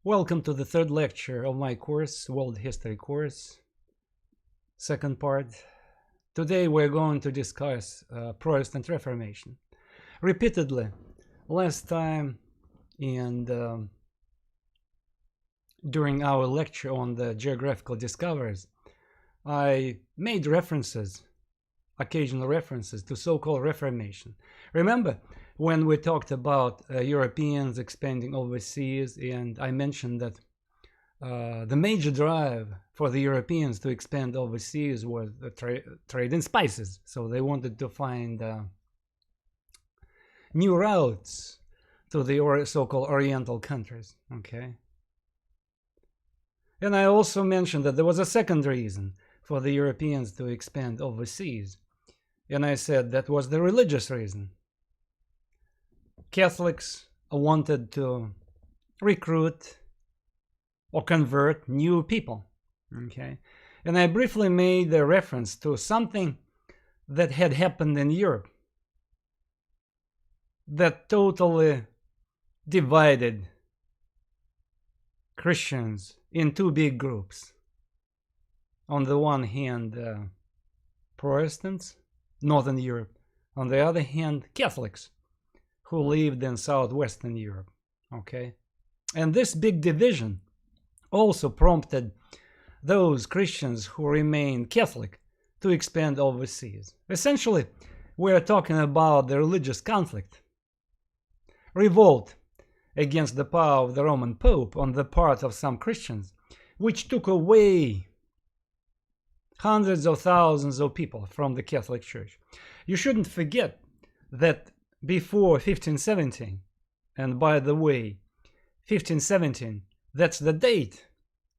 Welcome to the third lecture of my course, World History course, second part. Today we're going to discuss Protestant Reformation. Repeatedly, last time and during our lecture on the geographical discoveries, I made occasional references to so-called Reformation. Remember when we talked about Europeans expanding overseas, and I mentioned that the major drive for the Europeans to expand overseas was the trade in spices. So they wanted to find new routes to the so-called Oriental countries. Okay. And I also mentioned that there was a second reason for the Europeans to expand overseas. And I said that was the religious reason. Catholics wanted to recruit or convert new people. Okay. And I briefly made a reference to something that had happened in Europe that totally divided Christians in two big groups. On the one hand, Protestants, Northern Europe. On the other hand, Catholics, who lived in southwestern Europe. Okay. And this big division also prompted those Christians who remained Catholic to expand overseas. Essentially, we are talking about the religious conflict, revolt against the power of the Roman Pope on the part of some Christians, which took away hundreds of thousands of people from the Catholic Church. You shouldn't forget that before 1517, and by the way, 1517, that's the date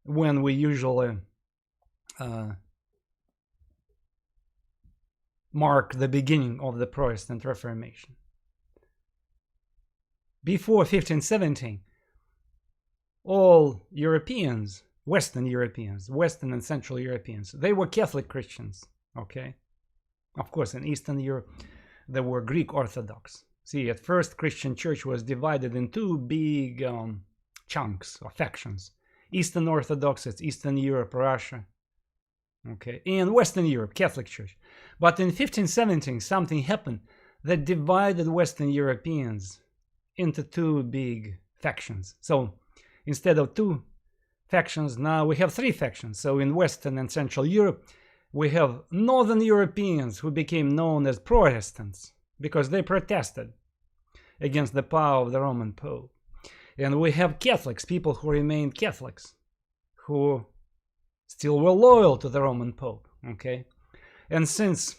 when we usually mark the beginning of the Protestant Reformation. Before 1517, all Europeans, Western and Central Europeans, they were Catholic Christians, okay? Of course, in Eastern Europe, there were Greek Orthodox. See, at first, Christian church was divided in two big chunks or factions. Eastern Orthodox, it's Eastern Europe, Russia, okay? And Western Europe, Catholic Church. But in 1517, something happened that divided Western Europeans into two big factions. So instead of two factions, now we have three factions. So in Western and Central Europe, we have Northern Europeans who became known as Protestants because they protested against the power of the Roman Pope. And we have Catholics, people who remained Catholics, who still were loyal to the Roman Pope, okay? And since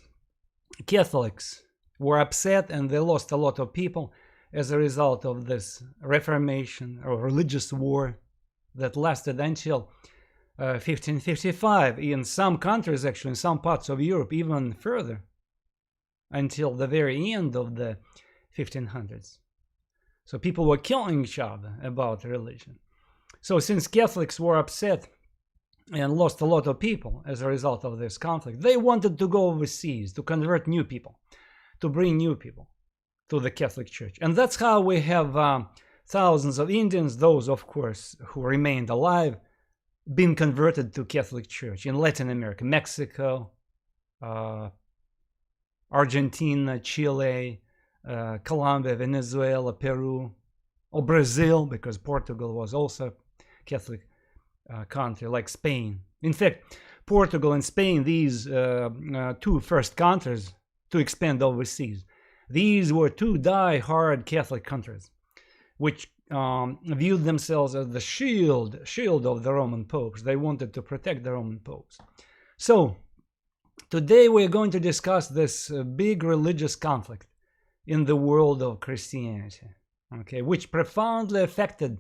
Catholics were upset and they lost a lot of people as a result of this Reformation or religious war that lasted until 1555, in some countries, actually, in some parts of Europe, even further, until the very end of the 1500s. So people were killing each other about religion. So since Catholics were upset and lost a lot of people as a result of this conflict, they wanted to go overseas to convert new people, to bring new people to the Catholic Church. And that's how we have thousands of Indians, those, of course, who remained alive, been converted to Catholic Church in Latin America, Mexico, Argentina, Chile, Colombia, Venezuela, Peru, or Brazil, because Portugal was also a Catholic country, like Spain. In fact, Portugal and Spain, these two first countries to expand overseas, these were two die-hard Catholic countries, which viewed themselves as the shield of the Roman popes. They wanted to protect the Roman popes. So today we're going to discuss this big religious conflict in the world of Christianity, okay, which profoundly affected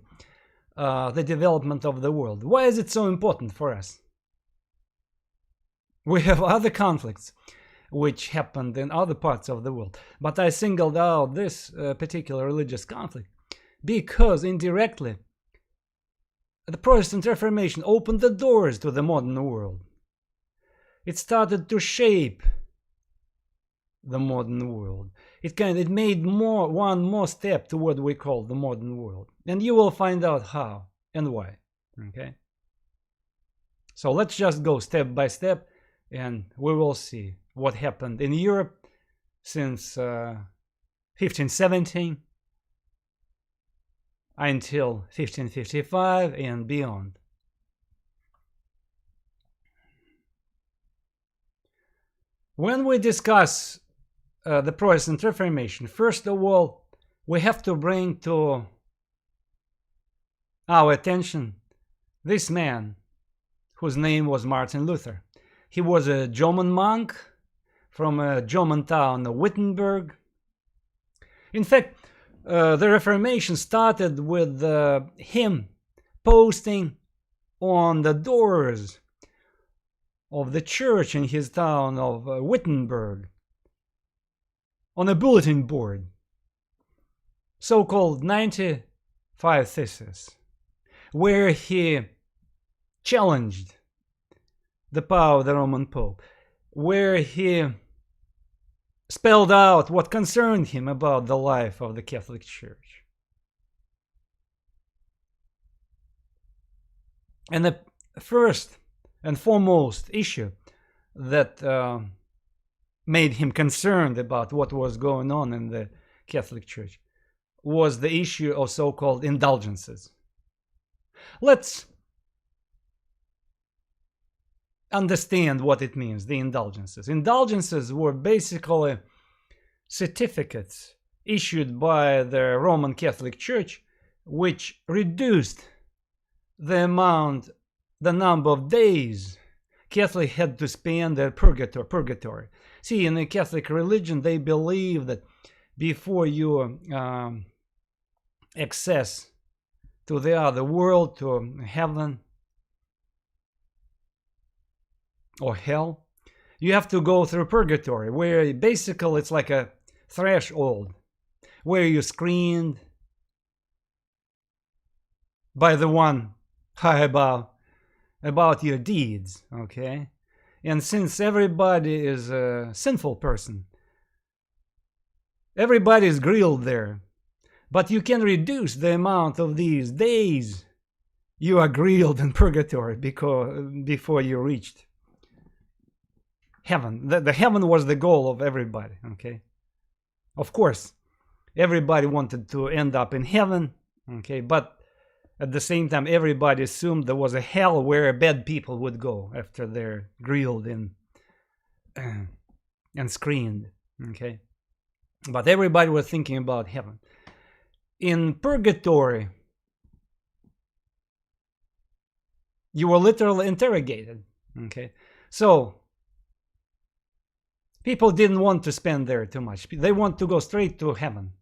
the development of the world. Why is it so important for us? We have other conflicts which happened in other parts of the world, but I singled out this particular religious conflict because indirectly the Protestant Reformation opened the doors to the modern world. It started to shape the modern world. It made one more step to what we call the modern world. And you will find out how and why. Okay, so let's just go step by step, and we will see what happened in Europe since 1517 until 1555 and beyond. When we discuss the Protestant Reformation, first of all, we have to bring to our attention this man whose name was Martin Luther. He was a German monk from a German town of Wittenberg. In fact, the Reformation started with him posting on the doors of the church in his town of Wittenberg on a bulletin board, so-called 95 Theses, where he challenged the power of the Roman Pope, where he spelled out what concerned him about the life of the Catholic Church. And the first and foremost issue that made him concerned about what was going on in the Catholic Church was the issue of so-called indulgences. Let's understand what it means, the indulgences. Indulgences were basically certificates issued by the Roman Catholic Church which reduced the number of days Catholics had to spend in purgatory. See, in the Catholic religion, they believe that before you access to the other world, to heaven or hell, you have to go through purgatory, where basically it's like a threshold, where you're screened by the one high about your deeds, okay? And since everybody is a sinful person, everybody is grilled there. But you can reduce the amount of these days you are grilled in purgatory before you reached heaven. The heaven was the goal of everybody, okay? Of course, everybody wanted to end up in heaven, okay? But at the same time, everybody assumed there was a hell where bad people would go after they're grilled and screened, okay? But everybody was thinking about heaven. In purgatory, you were literally interrogated, okay? So people didn't want to spend there too much. They want to go straight to heaven.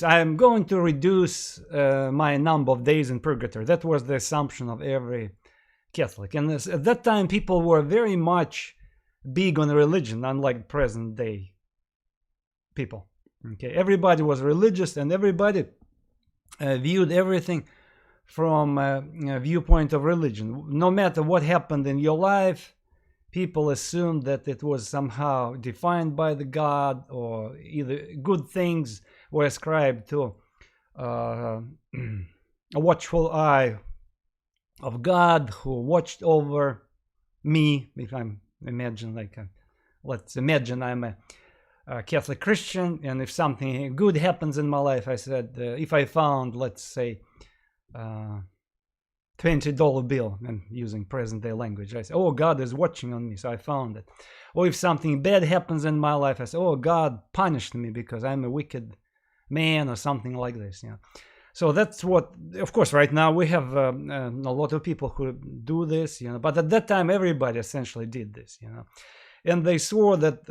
I'm going to reduce my number of days in purgatory. That was the assumption of every Catholic. And at that time, people were very much big on religion, unlike present day people. Okay, everybody was religious, and everybody viewed everything from a viewpoint of religion. No matter what happened in your life, people assumed that it was somehow defined by the God, or either good things were ascribed to a watchful eye of God who watched over me. If I'm let's imagine I'm a Catholic Christian, and if something good happens in my life, I said, if I found, let's say, $20 bill, and using present day language, I say, oh, God is watching on me, so I found it. Or if something bad happens in my life, I say, oh, God punished me because I'm a wicked man, or something like this, you know. So that's what, of course, right now we have a lot of people who do this, you know, but at that time everybody essentially did this, you know. And they swore that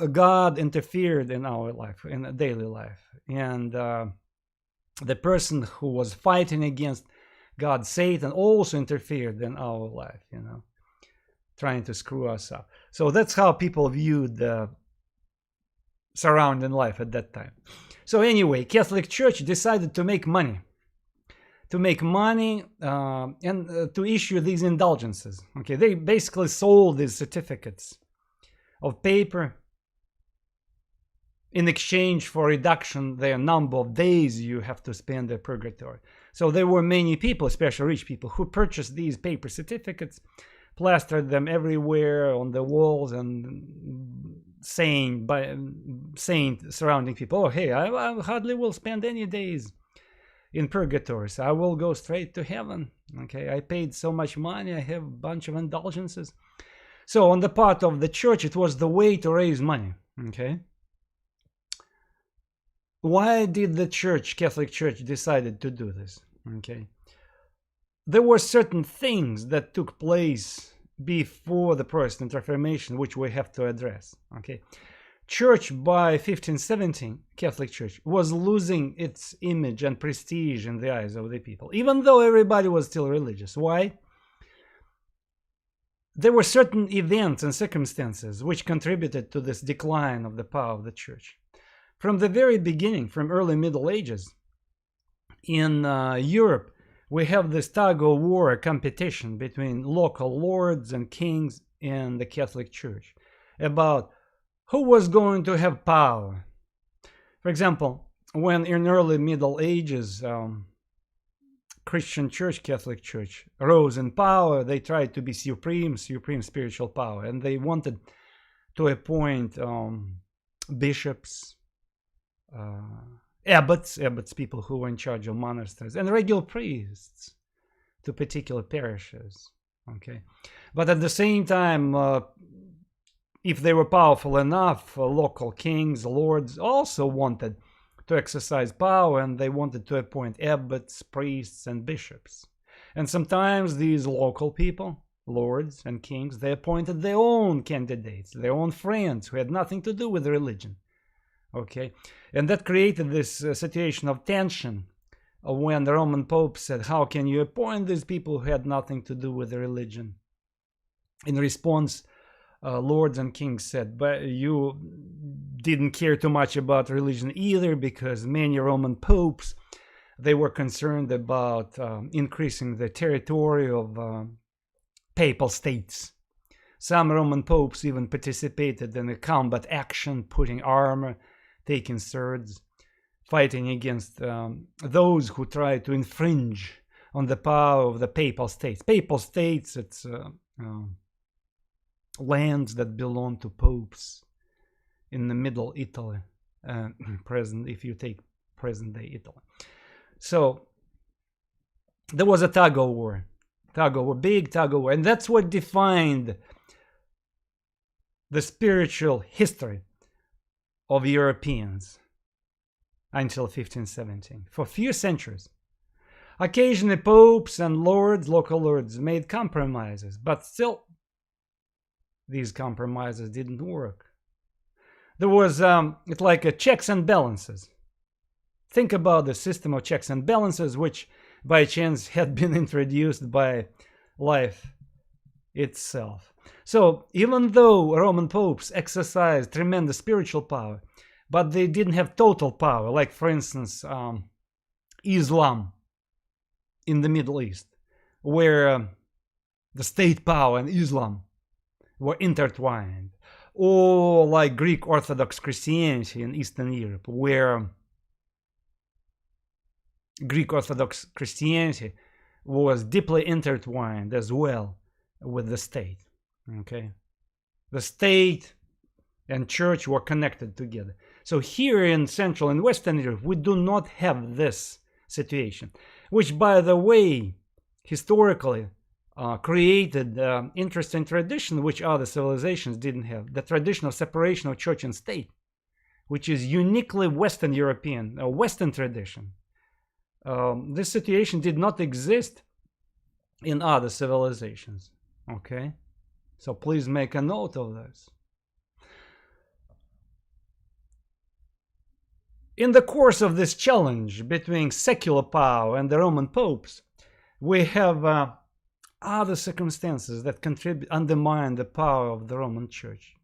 God interfered in our life, in daily life. And the person who was fighting against God, Satan, also interfered in our life, you know, trying to screw us up. So that's how people viewed the surrounding life at that time. So anyway, Catholic Church decided to make money. And to issue these indulgences. Okay, they basically sold these certificates of paper in exchange for reduction the number of days you have to spend in purgatory. So there were many people, especially rich people, who purchased these paper certificates, plastered them everywhere on the walls, and saying surrounding people, oh hey, I hardly will spend any days in purgatory, so I will go straight to heaven. Okay, I paid so much money, I have a bunch of indulgences. So on the part of the church, it was the way to raise money. Okay, why did the church, Catholic Church, decided to do this? Okay, there were certain things that took place before the Protestant Reformation which we have to address. Okay, church by 1517, Catholic Church, was losing its image and prestige in the eyes of the people, even though everybody was still religious. Why? There were certain events and circumstances which contributed to this decline of the power of the church. From the very beginning, from early Middle Ages, in Europe, we have this tug-of-war competition between local lords and kings and the Catholic Church about who was going to have power. For example, when in early Middle Ages, Christian Church, Catholic Church, rose in power, they tried to be supreme spiritual power, and they wanted to appoint bishops, abbots, people who were in charge of monasteries, and regular priests to particular parishes. Okay, but at the same time, if they were powerful enough, local kings, lords also wanted to exercise power, and they wanted to appoint abbots, priests, and bishops. And sometimes these local people, lords and kings, they appointed their own candidates, their own friends who had nothing to do with religion. Okay, and that created this situation of tension when the Roman Pope said, how can you appoint these people who had nothing to do with the religion? In response, lords and kings said, but you didn't care too much about religion either, because many Roman popes, they were concerned about increasing the territory of papal states. Some Roman popes even participated in a combat action, putting armor, taking swords, fighting against those who tried to infringe on the power of the papal states. Papal states, it's lands that belong to popes in the Middle Italy, present, if you take present-day Italy. So there was a tug-of-war, big tug-of-war, and that's what defined the spiritual history of Europeans until 1517. For a few centuries, occasionally popes and lords, local lords, made compromises, but still these compromises didn't work. There was it's like a checks and balances. Think about the system of checks and balances, which by chance had been introduced by life itself. So even though Roman popes exercised tremendous spiritual power, but they didn't have total power, like for instance Islam in the Middle East, where the state power and Islam were intertwined, or like Greek Orthodox Christianity in Eastern Europe, where Greek Orthodox Christianity was deeply intertwined as well with the state. Okay, the state and church were connected together. So here in Central and Western Europe, we do not have this situation, which, by the way, historically created interesting tradition which other civilizations didn't have, the tradition of separation of church and state, which is uniquely Western European, a Western tradition. This situation did not exist in other civilizations. Okay, so please make a note of this. In the course of this challenge between secular power and the Roman popes, we have other circumstances that undermine the power of the Roman Church.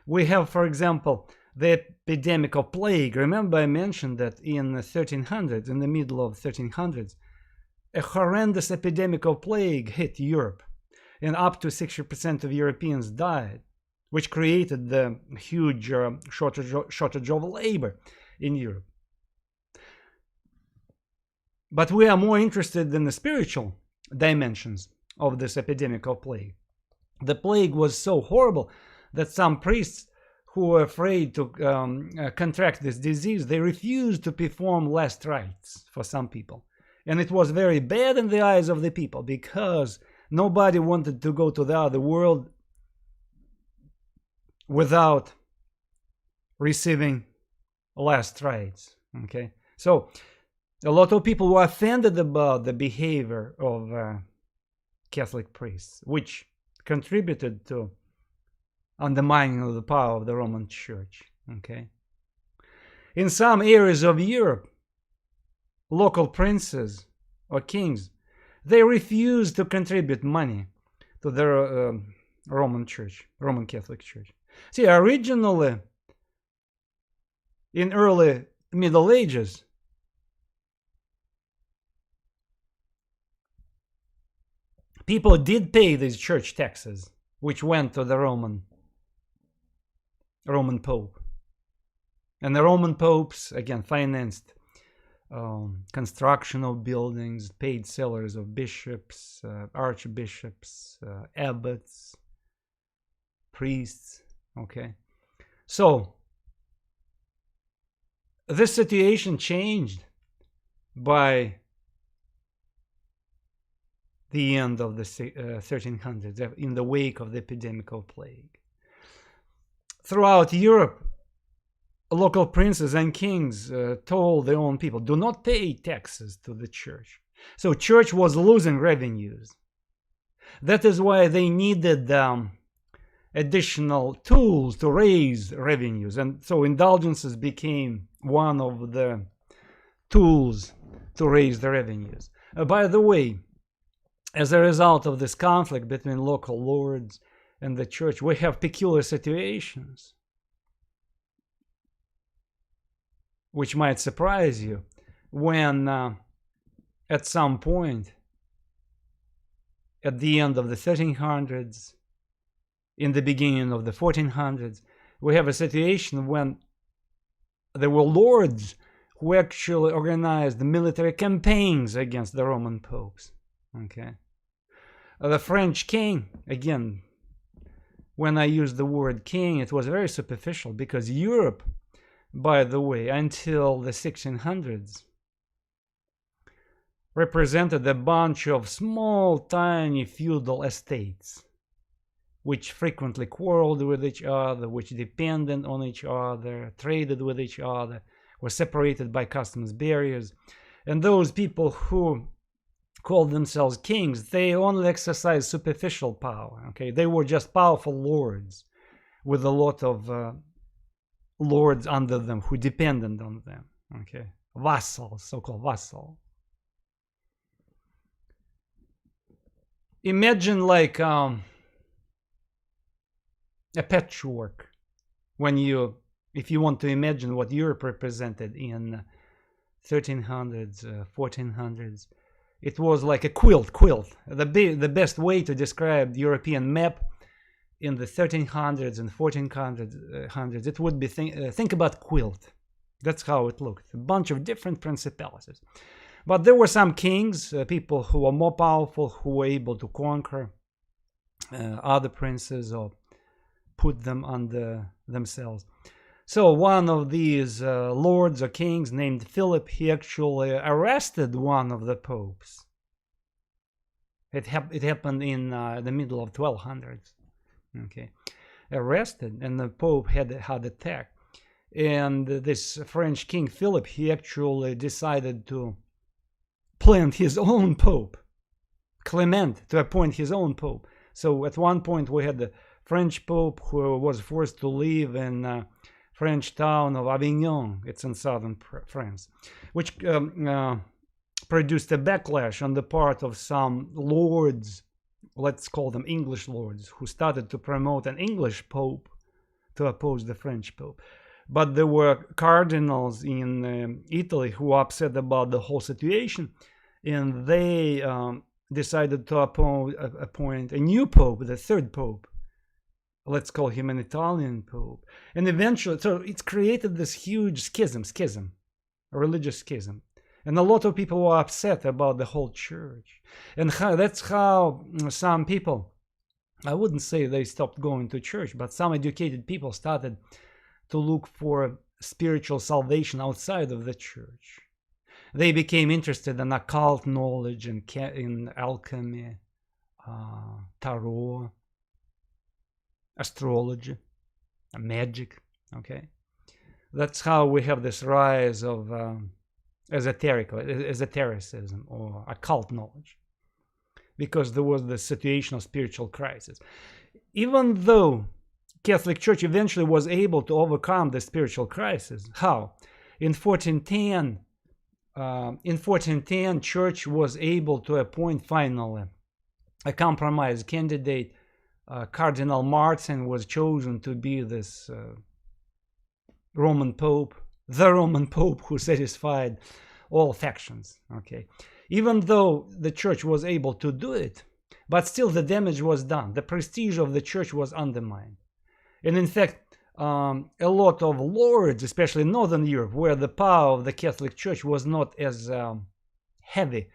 We have, for example, the epidemic of plague. Remember, I mentioned that in the 1300s, in the middle of 1300s, a horrendous epidemic of plague hit Europe, and up to 60% of Europeans died. which created the huge shortage of labor in Europe. But we are more interested in the spiritual dimensions of this epidemic of plague. The plague was so horrible that some priests who were afraid to contract this disease, they refused to perform last rites for some people. And it was very bad in the eyes of the people because nobody wanted to go to the other world without receiving last rites. Okay, so a lot of people were offended about the behavior of Catholic priests, which contributed to undermining of the power of the Roman Church. Okay, in some areas of Europe, local princes or kings, they refused to contribute money to the Roman Church, Roman Catholic Church. See, originally, in early Middle Ages, people did pay these church taxes, which went to the Roman Pope. And the Roman popes, again, financed construction of buildings, paid salaries of bishops, archbishops, abbots, priests. Okay, so this situation changed by the end of the 1300s, in the wake of the epidemic of plague. Throughout Europe, local princes and kings told their own people, do not pay taxes to the church. So church was losing revenues. That is why they needed additional tools to raise revenues. And so indulgences became one of the tools to raise the revenues. By the way, as a result of this conflict between local lords and the church, we have peculiar situations which might surprise you when at some point at the end of the 1300s, in the beginning of the 1400s, we have a situation when there were lords who actually organized military campaigns against the Roman popes. Okay, the French king, again, when I use the word king, it was very superficial, because Europe, by the way, until the 1600s, represented a bunch of small, tiny feudal estates, which frequently quarreled with each other, which depended on each other, traded with each other, were separated by customs barriers. And those people who called themselves kings, they only exercised superficial power. Okay, they were just powerful lords with a lot of lords under them who depended on them. Okay, vassals, so-called vassals. Imagine like a patchwork. When if you want to imagine what Europe represented in 1300s, 1400s, it was like a quilt. The best way to describe the European map in the 1300s and 1400s, it would be think about quilt. That's how it looked. A bunch of different principalities. But there were some kings, people who were more powerful, who were able to conquer other princes or put them under themselves. So one of these lords or kings named Philip, he actually arrested one of the popes. It happened in the middle of 1200s. Okay, arrested, and the Pope had a heart attack. And this French king Philip, he actually decided to plant his own pope, Clement, to appoint his own pope. So at one point we had the French pope who was forced to live in French town of Avignon. It's in southern France, which produced a backlash on the part of some lords, let's call them English lords, who started to promote an English pope to oppose the French pope. But there were cardinals in Italy who were upset about the whole situation, and they decided to appoint a new pope, the third pope, let's call him an Italian pope. And eventually, so it's created this huge schism, a religious schism. And a lot of people were upset about the whole church. And that's how some people, I wouldn't say they stopped going to church, but some educated people started to look for spiritual salvation outside of the church. They became interested in occult knowledge and in alchemy, tarot, astrology, magic. Okay, that's how we have this rise of esotericism or occult knowledge, because there was the situation of spiritual crisis. Even though Catholic Church eventually was able to overcome the spiritual crisis, how? In 1410, Church was able to appoint finally a compromise candidate. Cardinal Martin was chosen to be this Roman Pope, the Roman Pope who satisfied all factions. Okay, even though the Church was able to do it, but still the damage was done. The prestige of the Church was undermined. And in fact, a lot of lords, especially in Northern Europe, where the power of the Catholic Church was not as heavy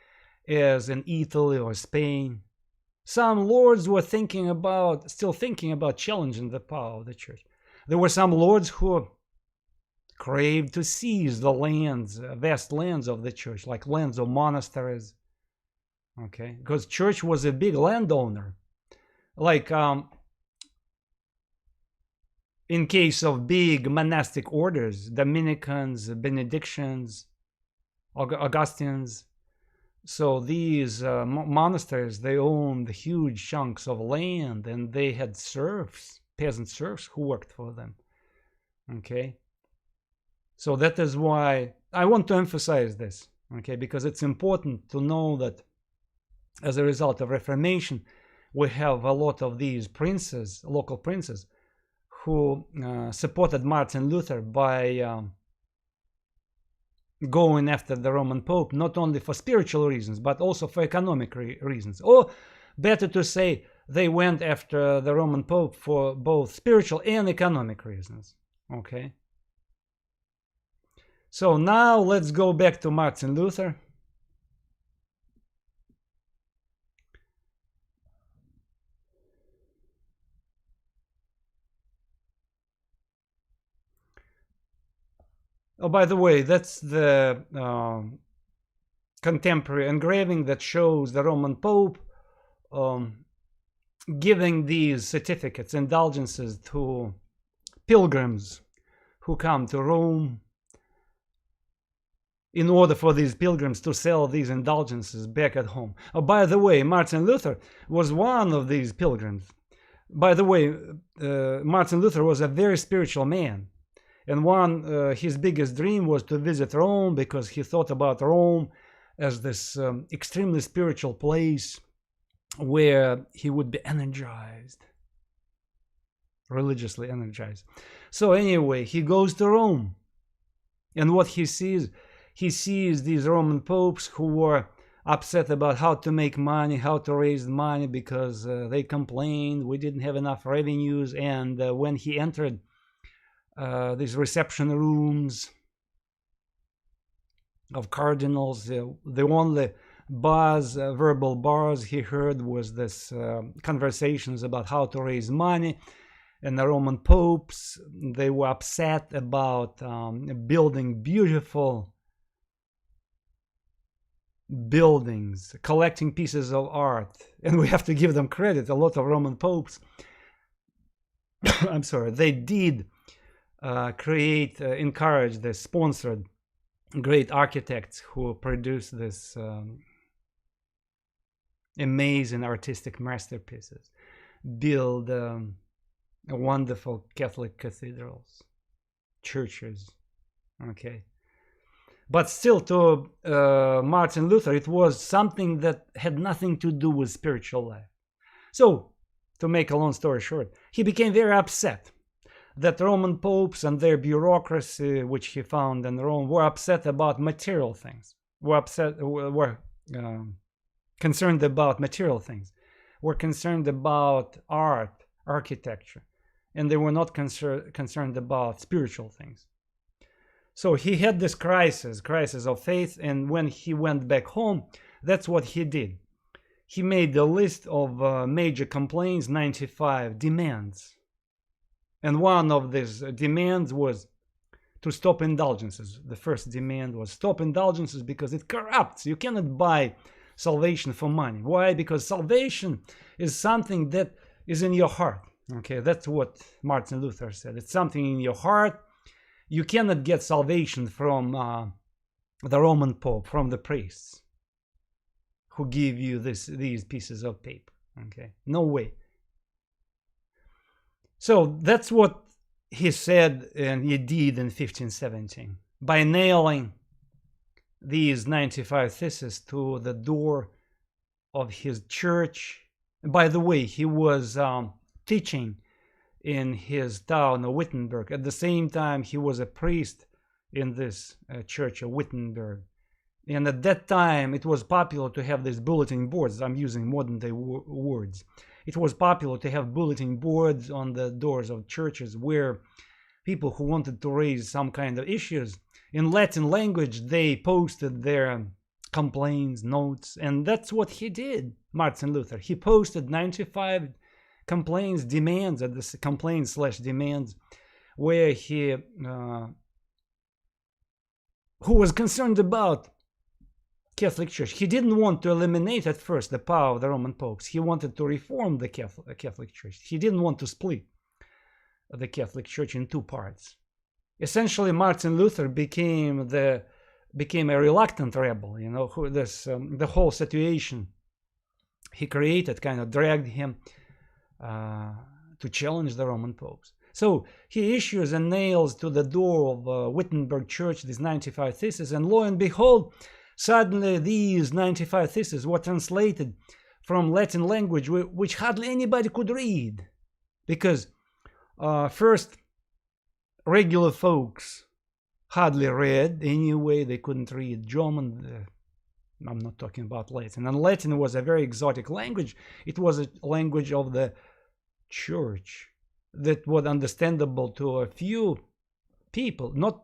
as in Italy or Spain, some lords were still thinking about challenging the power of the Church. There were some lords who craved to seize the lands, vast lands of the Church, like lands of monasteries. Okay, because Church was a big landowner. Like in case of big monastic orders, Dominicans, Benedictines, Augustinians. So these monasteries, they owned huge chunks of land, and they had serfs, peasant serfs, who worked for them. Okay, so that is why I want to emphasize this. Okay, because it's important to know that as a result of Reformation, we have a lot of these princes, local princes, who supported Martin Luther by going after the Roman Pope, not only for spiritual reasons, but also for economic reasons. Or better to say, they went after the Roman Pope for both spiritual and economic reasons. Okay? So now let's go back to Martin Luther. Oh, by the way, that's the contemporary engraving that shows the Roman Pope giving these certificates, indulgences to pilgrims who come to Rome, in order for these pilgrims to sell these indulgences back at home. Oh, by the way, Martin Luther was one of these pilgrims. By the way, Martin Luther was a very spiritual man. And his biggest dream was to visit Rome, because he thought about Rome as this extremely spiritual place where he would be energized, religiously energized. So anyway, he goes to Rome. And what he sees these Roman popes who were upset about how to make money, how to raise money, because they complained we didn't have enough revenues. And when he entered these reception rooms of cardinals, the only verbal bars he heard was this conversations about how to raise money. And the Roman popes, they were upset about building beautiful buildings, collecting pieces of art. And we have to give them credit. A lot of Roman popes, I'm sorry, they did encourage the sponsored great architects who produced this amazing artistic masterpieces, build wonderful Catholic cathedrals, churches. Okay, but still, to Martin Luther, it was something that had nothing to do with spiritual life. So, to make a long story short, he became very upset that Roman popes and their bureaucracy, which he found in Rome, were upset about material things, were concerned about material things, were concerned about art, architecture, and they were not concerned about spiritual things. So he had this crisis of faith, and when he went back home, that's what he did. He made a list of major complaints, 95 demands. And one of these demands was to stop indulgences. The first demand was stop indulgences because it corrupts. You cannot buy salvation for money. Why? Because salvation is something that is in your heart. Okay, that's what Martin Luther said. It's something in your heart. You cannot get salvation from the Roman Pope, from the priests who give you these pieces of paper. Okay, no way. So that's what he said and he did in 1517 by nailing these 95 theses to the door of his church. By the way, he was teaching in his town of Wittenberg. At the same time, he was a priest in this church of Wittenberg. And at that time, it was popular to have these bulletin boards. I'm using modern day words. It was popular to have bulletin boards on the doors of churches where people who wanted to raise some kind of issues in Latin language, they posted their complaints, notes, and that's what he did, Martin Luther. He posted 95 complaints, demands, at this complaints/demands, where he who was concerned about Catholic Church. He didn't want to eliminate at first the power of the Roman popes. He wanted to reform the Catholic Church. He didn't want to split the Catholic Church in two parts. Essentially, Martin Luther became a reluctant rebel. You know, the whole situation he created kind of dragged him to challenge the Roman popes. So he issues and nails to the door of Wittenberg Church these 95 theses, and lo and behold, suddenly these 95 theses were translated from Latin language, which hardly anybody could read, because first, regular folks hardly read anyway. They couldn't read German. I'm not talking about Latin. And Latin was a very exotic language. It was a language of the church that was understandable to a few people. Not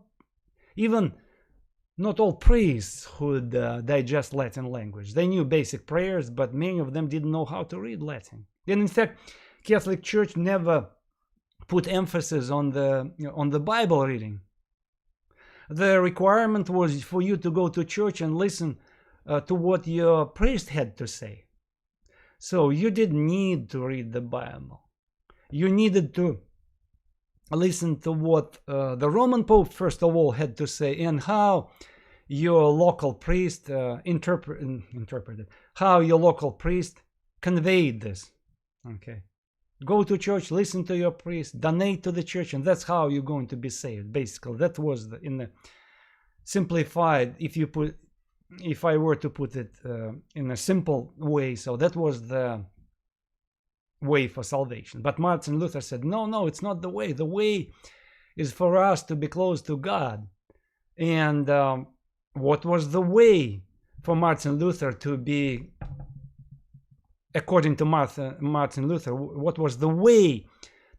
all priests would digest Latin language. They knew basic prayers, but many of them didn't know how to read Latin. And in fact, Catholic Church never put emphasis on the Bible reading. The requirement was for you to go to church and listen to what your priest had to say. So you didn't need to read the Bible. You needed to listen to what the Roman Pope, first of all, had to say, and how your local priest interpreted, how your local priest conveyed this. Okay. Go to church, listen to your priest, donate to the church, and that's how you're going to be saved. Basically, that was in the simplified. If I were to put it in a simple way, so that was the way for salvation. But Martin Luther said, no, it's not the way. The way is for us to be close to God. And what was the way for Martin Luther to be? According to Martin Luther, what was the way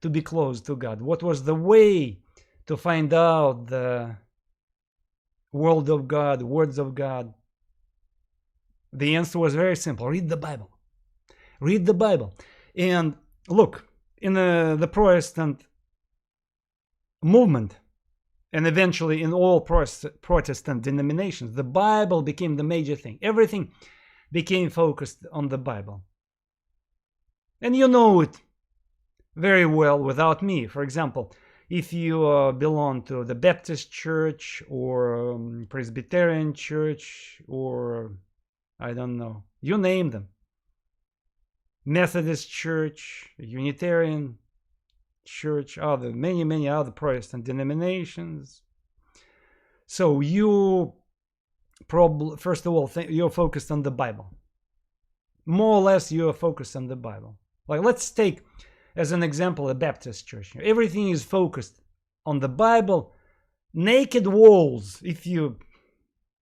to be close to God? What was the way to find out the Word of God, words of God? The answer was very simple. Read the Bible. Read the Bible. And look, in the Protestant movement, and eventually in all Protestant denominations, the Bible became the major thing. Everything became focused on the Bible. And you know it very well without me. For example, if you belong to the Baptist church or Presbyterian church or, I don't know, you name them. Methodist church, Unitarian church, many other Protestant denominations. So you probably, first of all, you're focused on the Bible. More or less, you're focused on the Bible. Like, let's take as an example a Baptist church. Everything is focused on the Bible. Naked walls. If you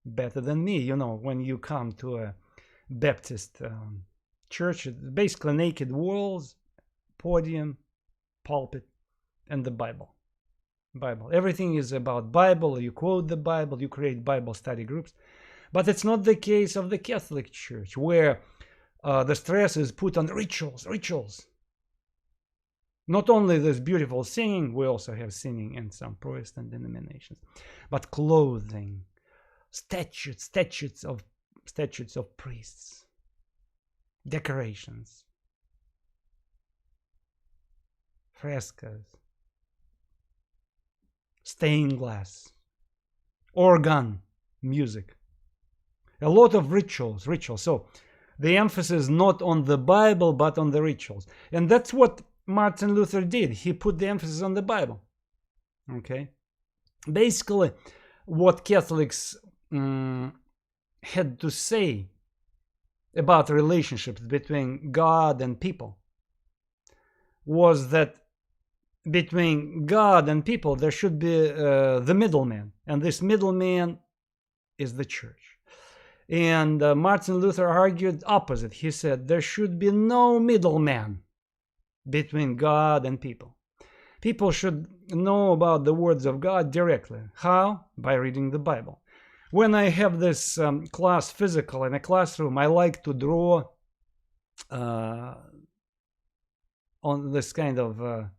better than me, you know, when you come to a Baptist church, basically naked walls, podium, pulpit, and the Bible. Everything is about Bible. You quote the Bible, you create Bible study groups. But it's not the case of the Catholic Church, where the stress is put on rituals. Not only this beautiful singing, we also have singing in some Protestant denominations, but clothing, statutes of priests, decorations, frescoes, stained glass, organ, music, a lot of rituals. So the emphasis not on the Bible but on the rituals, and that's what Martin Luther did. He put the emphasis on the Bible. Okay, basically what Catholics had to say about relationships between God and people was that between God and people there should be the middleman, and this middleman is the church. And Martin Luther argued opposite. He said there should be no middleman between God and people. People should know about the words of God directly. How? By reading the Bible. When I have this class physical in a classroom, I like to draw on this kind of a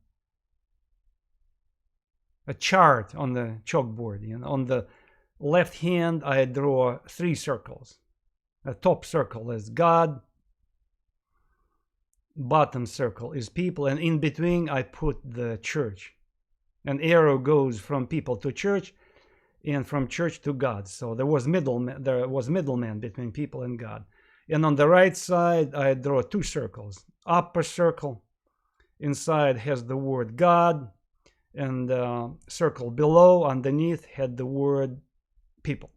chart on the chalkboard. On the left hand, I draw 3 circles. The top circle is God, bottom circle is people, and in between I put the church. An arrow goes from people to church and from church to God. So there was middleman between people and God. And on the right side I draw 2 circles. Upper circle inside has the word God, and circle below underneath had the word people.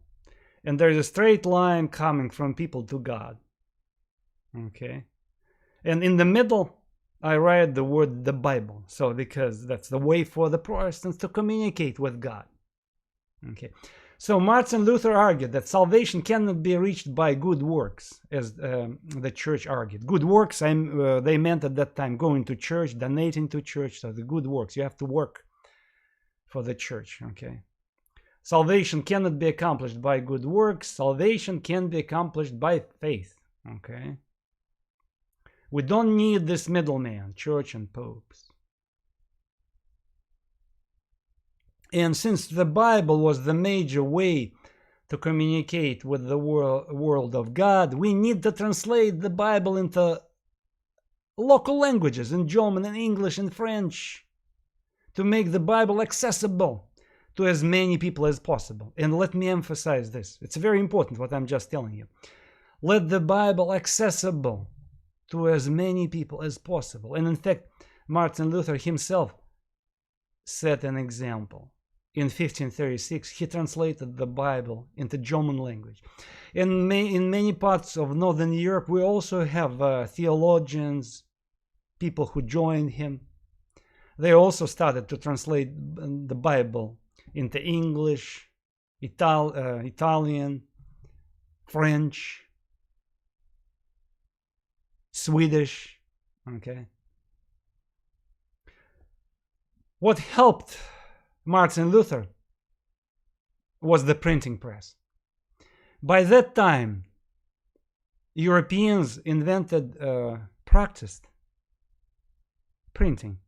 And there's a straight line coming from people to God. Okay, and in the middle I write the word the Bible, so because that's the way for the Protestants to communicate with God. Okay, so Martin Luther argued that salvation cannot be reached by good works, as the church argued. Good works, they meant at that time going to church, donating to church. So the good works, you have to work for the church. Okay, salvation cannot be accomplished by good works. Salvation can be accomplished by faith. Okay, we don't need this middleman, church and popes. And since the Bible was the major way to communicate with the world of God, we need to translate the Bible into local languages, in German and English and French, to make the Bible accessible to as many people as possible. And let me emphasize this. It's very important what I'm just telling you. Let the Bible accessible to as many people as possible. And in fact, Martin Luther himself set an example. In 1536, he translated the Bible into German language. In many parts of Northern Europe, we also have theologians, people who joined him. They also started to translate the Bible into English, Italian, French, Swedish. Okay. What helped Martin Luther was the printing press. By that time, Europeans practiced printing,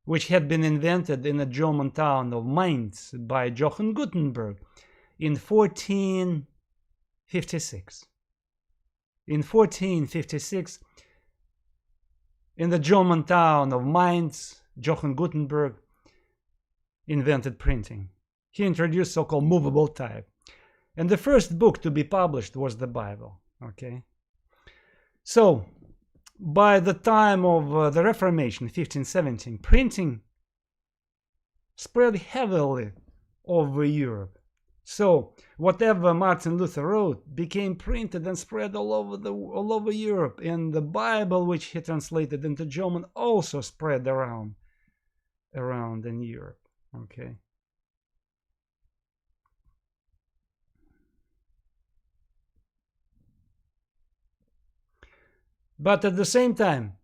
which had been invented in the German town of Mainz by Johann Gutenberg in 1456. In 1456, in the German town of Mainz, Johann Gutenberg invented printing. He introduced so-called movable type. And the first book to be published was the Bible. Okay. So, by the time of the Reformation, 1517, printing spread heavily over Europe. So, whatever Martin Luther wrote became printed and spread all over Europe. And the Bible, which he translated into German, also spread around in Europe. Okay. But at the same time,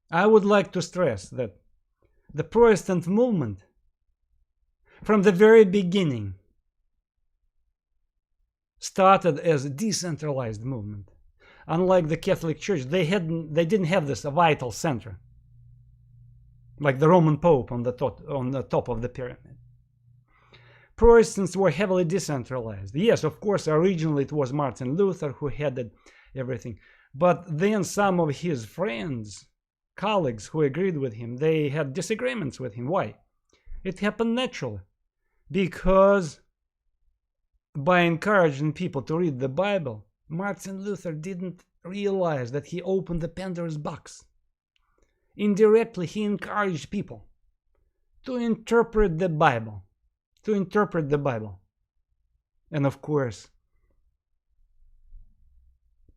I would like to stress that the Protestant movement, from the very beginning, started as a decentralized movement. Unlike the Catholic Church, they didn't have this vital center, like the Roman Pope on the top of the pyramid. Protestants were heavily decentralized. Yes, of course, originally it was Martin Luther who headed everything, but then some of his friends, colleagues who agreed with him, they had disagreements with him. Why? It happened naturally, because by encouraging people to read the Bible, Martin Luther didn't realize that he opened the Pandora's box. Indirectly, he encouraged people to interpret the Bible. And of course,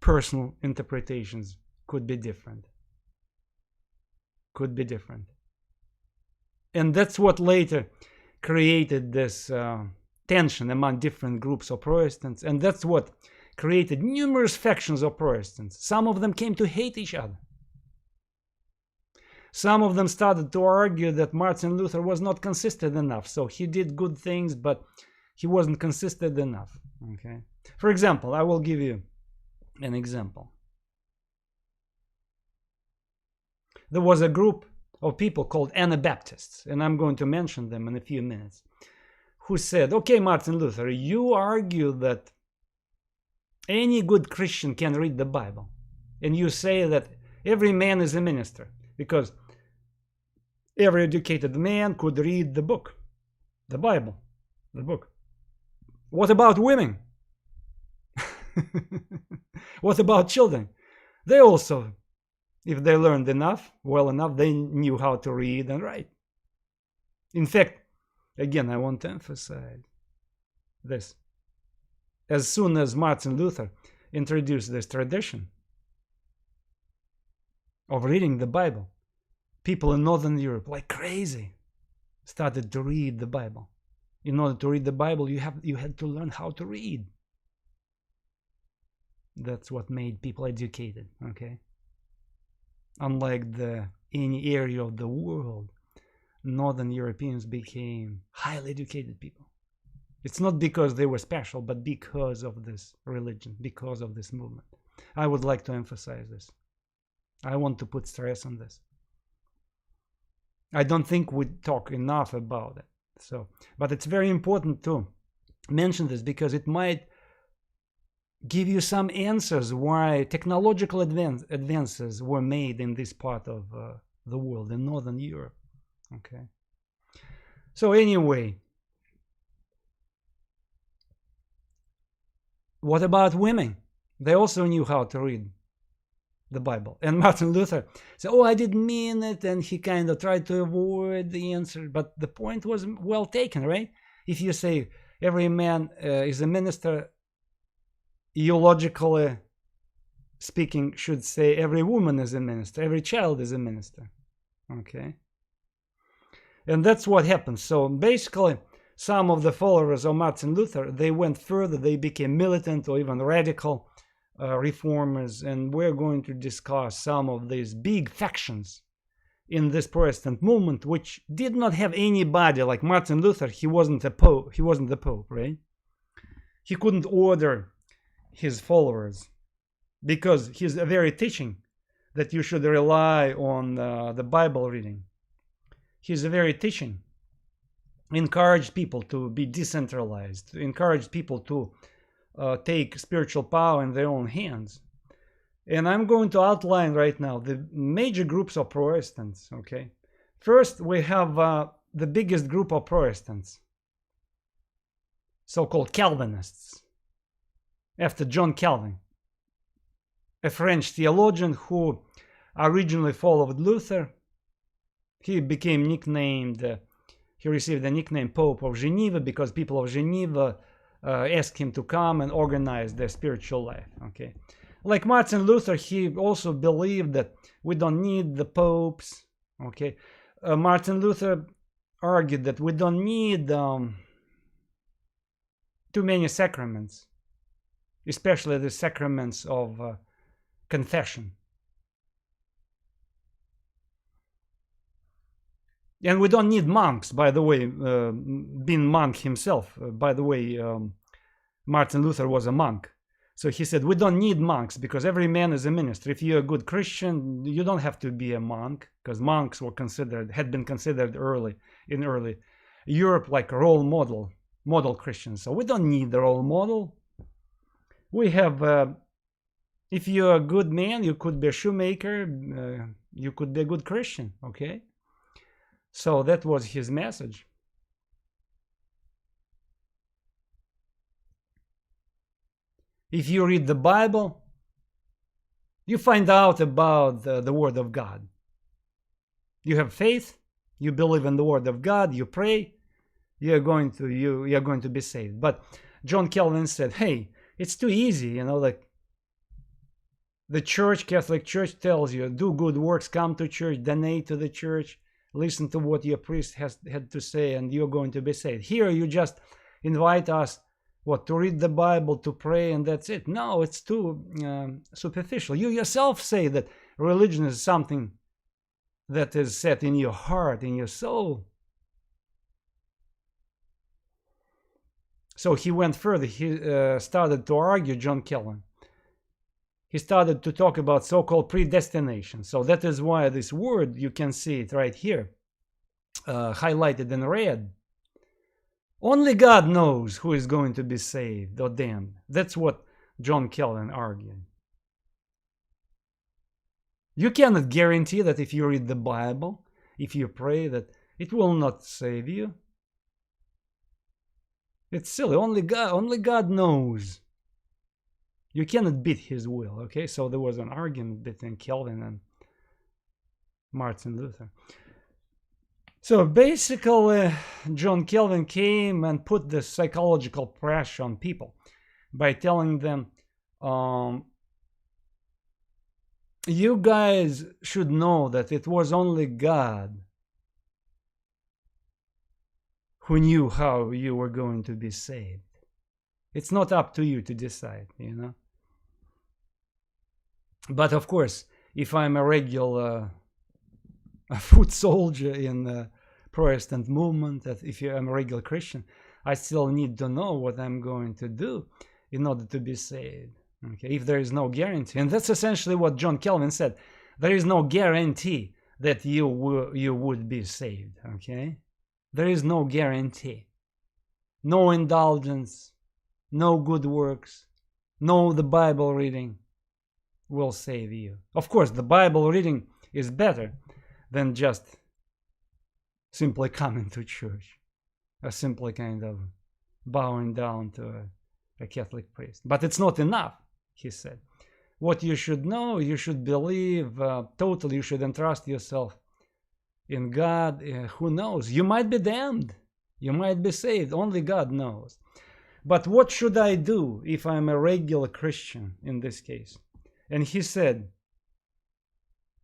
personal interpretations could be different. And that's what later created this tension among different groups of Protestants. And that's what created numerous factions of Protestants. Some of them came to hate each other. Some of them started to argue that Martin Luther was not consistent enough. So he did good things, but he wasn't consistent enough. Okay. For example, I will give you an example. There was a group of people called Anabaptists, and I'm going to mention them in a few minutes, who said, okay, Martin Luther, you argue that any good Christian can read the Bible. And you say that every man is a minister, because every educated man could read the book, the Bible, the book. What about women? What about children? They also, if they learned enough, well enough, they knew how to read and write. In fact, again, I want to emphasize this. As soon as Martin Luther introduced this tradition of reading the Bible, people in Northern Europe, like crazy, started to read the Bible. In order to read the Bible, you had to learn how to read. That's what made people educated, okay? Unlike any area of the world, Northern Europeans became highly educated people. It's not because they were special, but because of this religion, because of this movement. I would like to emphasize this. I want to put stress on this. I don't think we talk enough about it. But it's very important to mention this, because it might give you some answers why technological advances were made in this part of the world, in Northern Europe. Okay. So anyway, what about women? They also knew how to read the Bible. And Martin Luther said, oh, I didn't mean it, and he kind of tried to avoid the answer, but the point was well taken, right? If you say every man is a minister, you logically speaking should say every woman is a minister, every child is a minister. Okay. And that's what happened. So basically, some of the followers of Martin Luther, they went further, they became militant or even radical reformers, and we're going to discuss some of these big factions in this Protestant movement, which did not have anybody like Martin Luther. He wasn't the Pope, right? He couldn't order his followers, because he's very teaching that you should rely on the Bible reading. He's very teaching encourage people to be decentralized, to encourage people to take spiritual power in their own hands. And I'm going to outline right now the major groups of Protestants, okay? First, we have the biggest group of Protestants, so-called Calvinists, after John Calvin, a French theologian who originally followed Luther. He became nicknamed, he received the nickname Pope of Geneva, because people of Geneva asked him to come and organize their spiritual life, okay? Like Martin Luther, he also believed that we don't need the popes, okay? Martin Luther argued that we don't need too many sacraments, especially the sacraments of confession. And we don't need monks, by the way, being monk himself. By the way, Martin Luther was a monk. So he said, we don't need monks because every man is a minister. If you're a good Christian, you don't have to be a monk, because monks were had been considered in early Europe like a model Christians. So we don't need the role model. We have, if you're a good man, you could be a shoemaker, you could be a good Christian, okay? So that was his message. If you read the Bible, you find out about the Word of God. You have faith, you believe in the Word of God, you pray, you're going to be saved. But John Calvin said, hey, it's too easy, you know, like the church, Catholic Church tells you, do good works, come to church, donate to the church, listen to what your priest had to say, and you're going to be saved. Here you just invite us, to read the Bible, to pray, and that's it. No, it's too superficial. You yourself say that religion is something that is set in your heart, in your soul. So he went further. He started to argue, John Calvin. He started to talk about so-called predestination. So that is why this word, you can see it right here, highlighted in red. Only God knows who is going to be saved or damned. That's what John Calvin argued. You cannot guarantee that if you read the Bible, if you pray, that it will not save you. It's silly. Only God knows. You cannot beat his will, okay? So there was an argument between Calvin and Martin Luther. So basically, John Calvin came and put the psychological pressure on people by telling them, you guys should know that it was only God who knew how you were going to be saved. It's not up to you to decide, you know. But of course, if I'm a regular foot soldier in the Protestant movement, that if I'm a regular Christian, I still need to know what I'm going to do in order to be saved. Okay, if there is no guarantee, and that's essentially what John Calvin said, there is no guarantee that you would be saved. Okay, there is no guarantee, no indulgence, no good works, no the Bible reading will save you. Of course, the Bible reading is better than just simply coming to church, or simply kind of bowing down to a Catholic priest. But it's not enough, he said. What you should know, you should believe totally, you should entrust yourself in God. Who knows? You might be damned, you might be saved, only God knows. But what should I do if I'm a regular Christian in this case? And he said,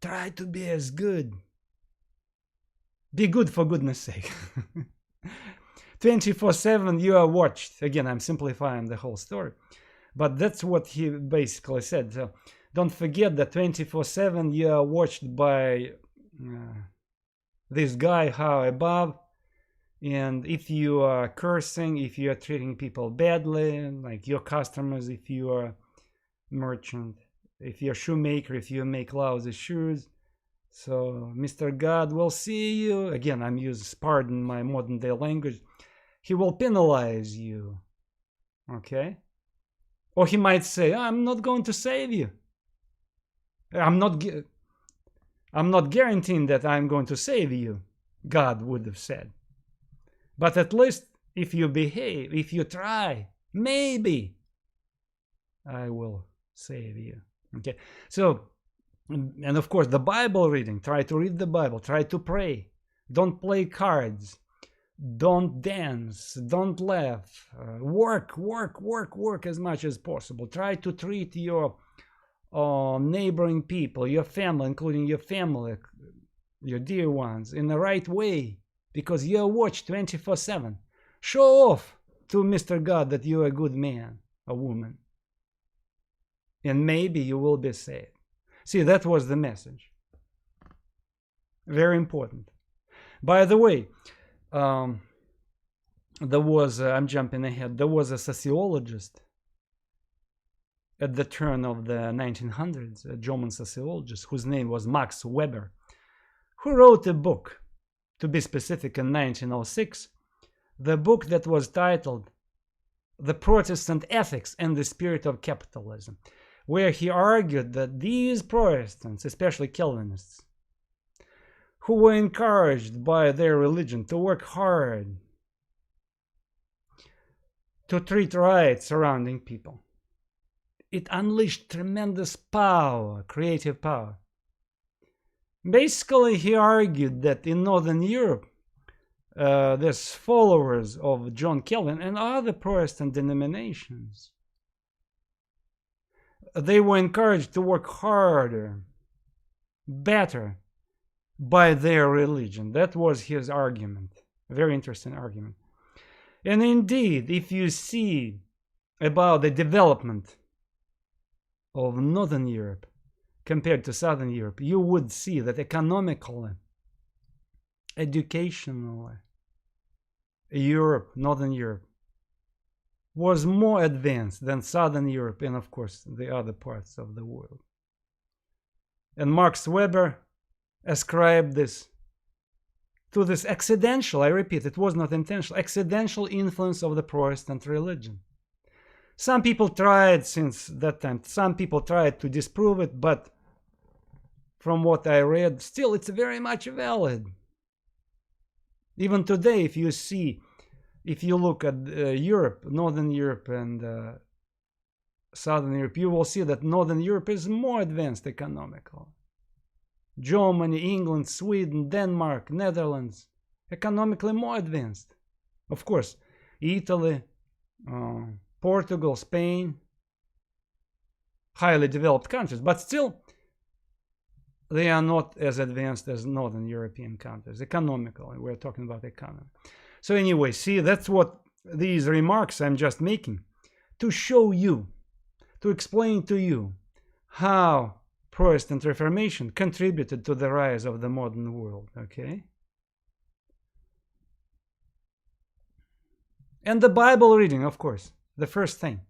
try to be as good. Be good for goodness sake. 24/7 you are watched. Again, I'm simplifying the whole story. But that's what he basically said. So don't forget that 24/7 you are watched by this guy high above. And if you are cursing, if you are treating people badly, like your customers, if you are merchant, if you're a shoemaker, if you make lousy shoes, so Mr. God will see you. Again, pardon my modern day language. He will penalize you. Okay? Or he might say, I'm not going to save you. I'm not guaranteeing that I'm going to save you, God would have said. But at least if you behave, if you try, maybe I will save you. Okay? So, and of course, the Bible reading. Try to read the Bible. Try to pray. Don't play cards. Don't dance. Don't laugh. Work as much as possible. Try to treat your neighboring people, your family, including your family, your dear ones, in the right way, because you're watched 24/7. Show off to Mr. God that you're a good man, a woman, and maybe you will be saved. See, that was the message. Very important. By the way, there was, I'm jumping ahead, there was a sociologist at the turn of the 1900s, a German sociologist whose name was Max Weber, who wrote a book, to be specific, in 1906, the book that was titled The Protestant Ethics and the Spirit of Capitalism, where he argued that these Protestants, especially Calvinists, who were encouraged by their religion to work hard, to treat right surrounding people, it unleashed tremendous power, creative power. Basically, he argued that in Northern Europe, there's followers of John Calvin and other Protestant denominations. They were encouraged to work harder, better, by their religion. That was his argument. A very interesting argument. And indeed, if you see about the development of Northern Europe compared to Southern Europe, you would see that economically, educationally, Northern Europe, was more advanced than Southern Europe and, of course, the other parts of the world. And Max Weber ascribed this to this accidental, I repeat, it was not intentional, accidental influence of the Protestant religion. Some people tried since that time, some people tried to disprove it, but from what I read, still it's very much valid. Even today, if you look at Europe, Northern Europe and Southern Europe, you will see that Northern Europe is more advanced economically. Germany, England, Sweden, Denmark, Netherlands, economically more advanced. Of course, Italy, Portugal, Spain, highly developed countries, but still they are not as advanced as Northern European countries, economically. We're talking about economy. So anyway, see, that's what these remarks I'm just making, to show you, to explain to you how Protestant Reformation contributed to the rise of the modern world, okay? And the Bible reading, of course, the first thing.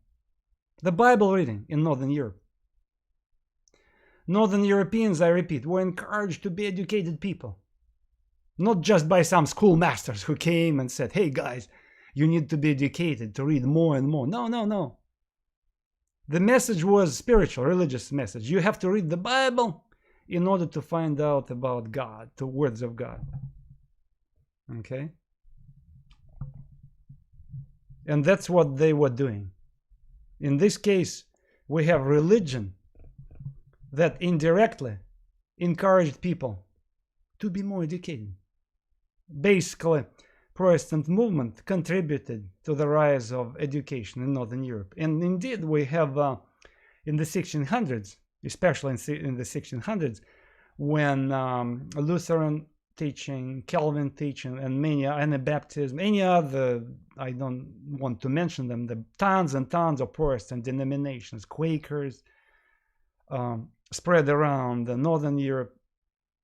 The Bible reading in Northern Europe. Northern Europeans, I repeat, were encouraged to be educated people. Not just by some schoolmasters who came and said, hey guys, you need to be educated to read more and more. No, no, no. The message was spiritual, religious message. You have to read the Bible in order to find out about God, the words of God. Okay? And that's what they were doing. In this case, we have religion that indirectly encouraged people to be more educated. Basically, Protestant movement contributed to the rise of education in Northern Europe. And indeed, we have in the 1600s, especially in the 1600s, when Lutheran teaching, Calvin teaching, and many Anabaptism, any other, I don't want to mention them, the tons and tons of Protestant denominations, Quakers, spread around Northern Europe.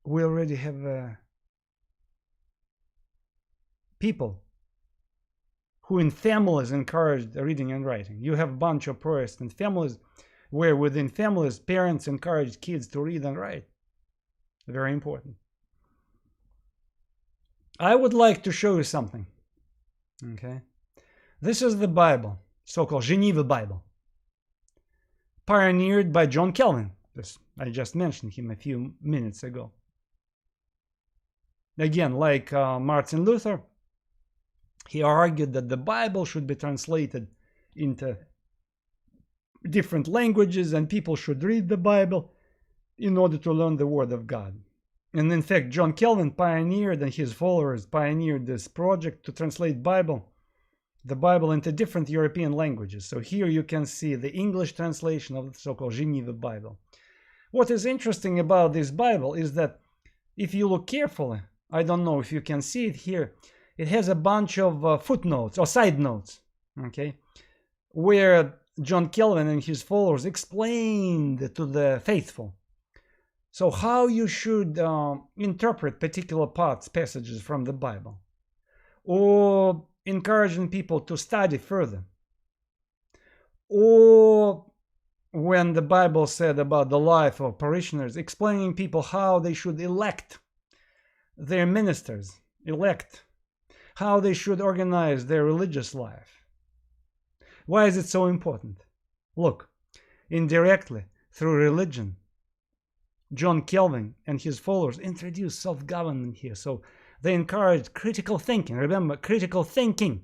We already have people who in families encouraged reading and writing. You have a bunch of Protestant families where within families parents encourage kids to read and write. Very important. I would like to show you something. Okay, this is the Bible, so-called Geneva Bible, pioneered by John Calvin. I just mentioned him a few minutes ago. Again, like Martin Luther, he argued that the Bible should be translated into different languages and people should read the Bible in order to learn the Word of God. And in fact, John Calvin pioneered, and his followers pioneered, this project to translate the Bible into different European languages. So here you can see the English translation of the so-called Geneva Bible. What is interesting about this Bible is that if you look carefully, I don't know if you can see it here, it has a bunch of footnotes or side notes, okay, where John Calvin and his followers explained to the faithful So how you should interpret particular passages from the Bible, or encouraging people to study further, or when the Bible said about the life of parishioners, explaining people how they should elect their ministers, how they should organize their religious life. Why is it so important? Look, indirectly, through religion, John Calvin and his followers introduced self-government here. So they encouraged critical thinking. Remember, critical thinking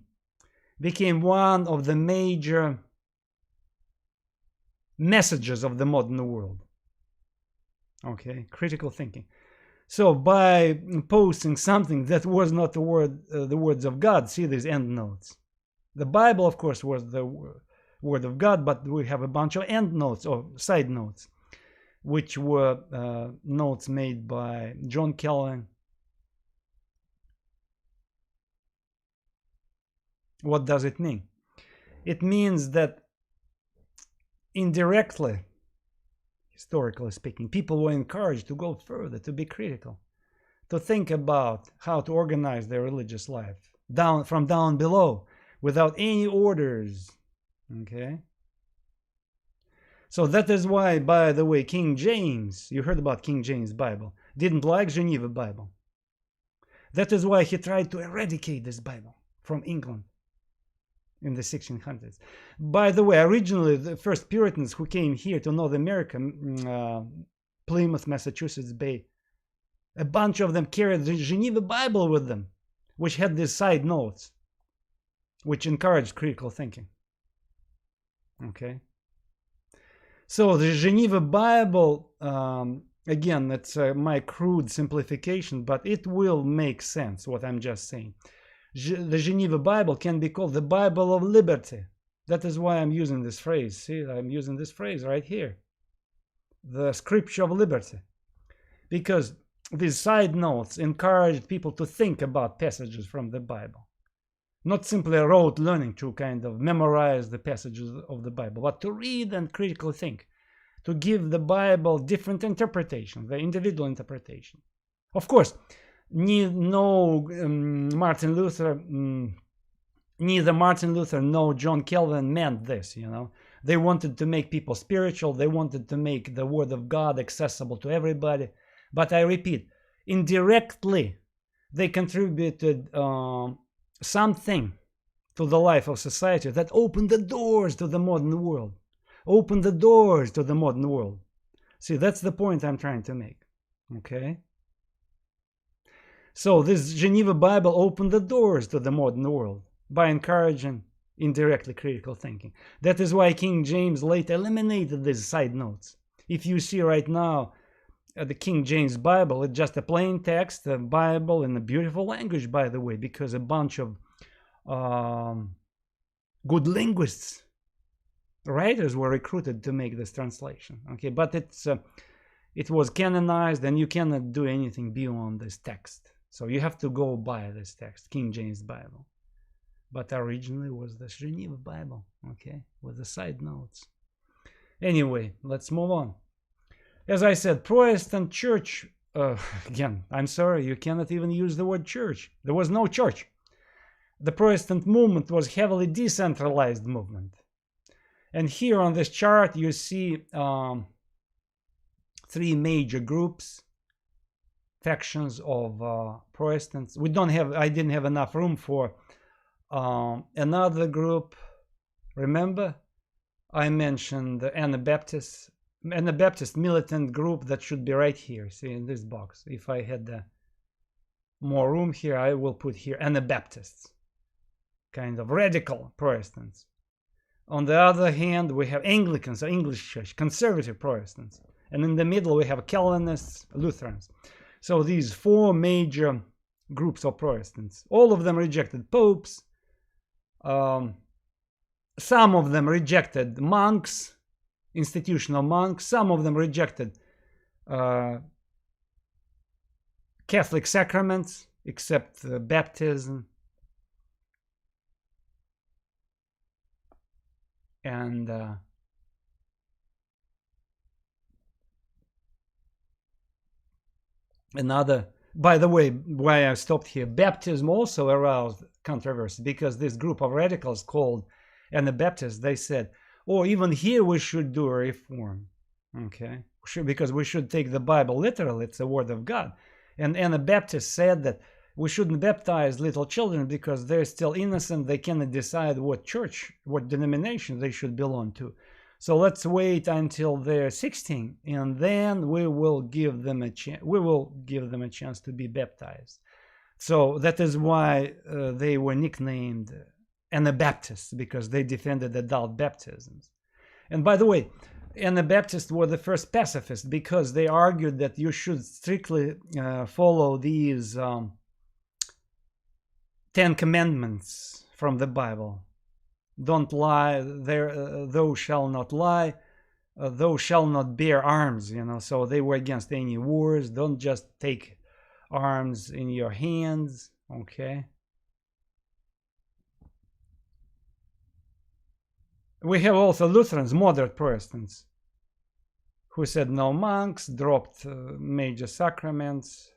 became one of the major messages of the modern world. Okay, critical thinking. So by posting something that was not the words of God, see these endnotes. The Bible, of course, was the word of God, but we have a bunch of endnotes or side notes, which were notes made by John Calvin. What does it mean? It means that indirectly, historically speaking, people were encouraged to go further, to be critical, to think about how to organize their religious life from down below, without any orders. Okay? So that is why, by the way, King James, you heard about King James Bible, didn't like Geneva Bible. That is why he tried to eradicate this Bible from England in the 1600s. By the way, originally the first Puritans who came here to North America, Plymouth, Massachusetts Bay, a bunch of them carried the Geneva Bible with them, which had these side notes, which encouraged critical thinking. Okay? So the Geneva Bible, again, it's my crude simplification, but it will make sense what I'm just saying. The Geneva Bible can be called the Bible of liberty. That is why I'm using this phrase. See, I'm using this phrase right here. The Scripture of liberty. Because these side notes encouraged people to think about passages from the Bible. Not simply rote learning to kind of memorize the passages of the Bible, but to read and critically think, to give the Bible different interpretation, the individual interpretation. Of course, neither Martin Luther nor John Calvin meant this, you know. They wanted to make people spiritual. They wanted to make the Word of God accessible to everybody. But I repeat, indirectly, they contributed something to the life of society that opened the doors to the modern world. See, that's the point I'm trying to make. Okay? So this Geneva Bible opened the doors to the modern world by encouraging indirectly critical thinking. That is why King James later eliminated these side notes. If you see right now the King James Bible, it's just a plain text, a Bible in a beautiful language, by the way, because a bunch of good linguists, writers were recruited to make this translation. Okay, but it was canonized, and you cannot do anything beyond this text. So you have to go by this text, King James Bible. But originally was the Geneva Bible, okay, with the side notes. Anyway, let's move on. As I said, Protestant church, again, I'm sorry, you cannot even use the word church. There was no church. The Protestant movement was heavily decentralized movement. And here on this chart, you see three major groups, factions of Protestants. I didn't have enough room for another group. Remember, I mentioned the Anabaptist militant group that should be right here. See, in this box. If I had more room here, I will put here Anabaptists, kind of radical Protestants. On the other hand, we have Anglicans, or English Church, conservative Protestants. And in the middle, we have Calvinists, Lutherans. So these four major groups of Protestants. All of them rejected popes. Some of them rejected monks, institutional monks. Some of them rejected Catholic sacraments, except baptism and Another, by the way, why I stopped here, baptism also aroused controversy, because this group of radicals called Anabaptists, they said, oh, even here we should do a reform, okay, because we should take the Bible literally, it's the word of God. And Anabaptists said that we shouldn't baptize little children because they're still innocent, they cannot decide what church, what denomination they should belong to. So let's wait until they're 16, and then we will give them a chance. We will give them a chance to be baptized. So that is why they were nicknamed Anabaptists, because they defended adult baptisms. And by the way, Anabaptists were the first pacifists because they argued that you should strictly follow these 10 commandments from the Bible. Don't lie, thou shalt not lie, thou shalt not bear arms, so they were against any wars. Don't just take arms in your hands, okay? We have also Lutherans, moderate Protestants, who said no monks, dropped major sacraments,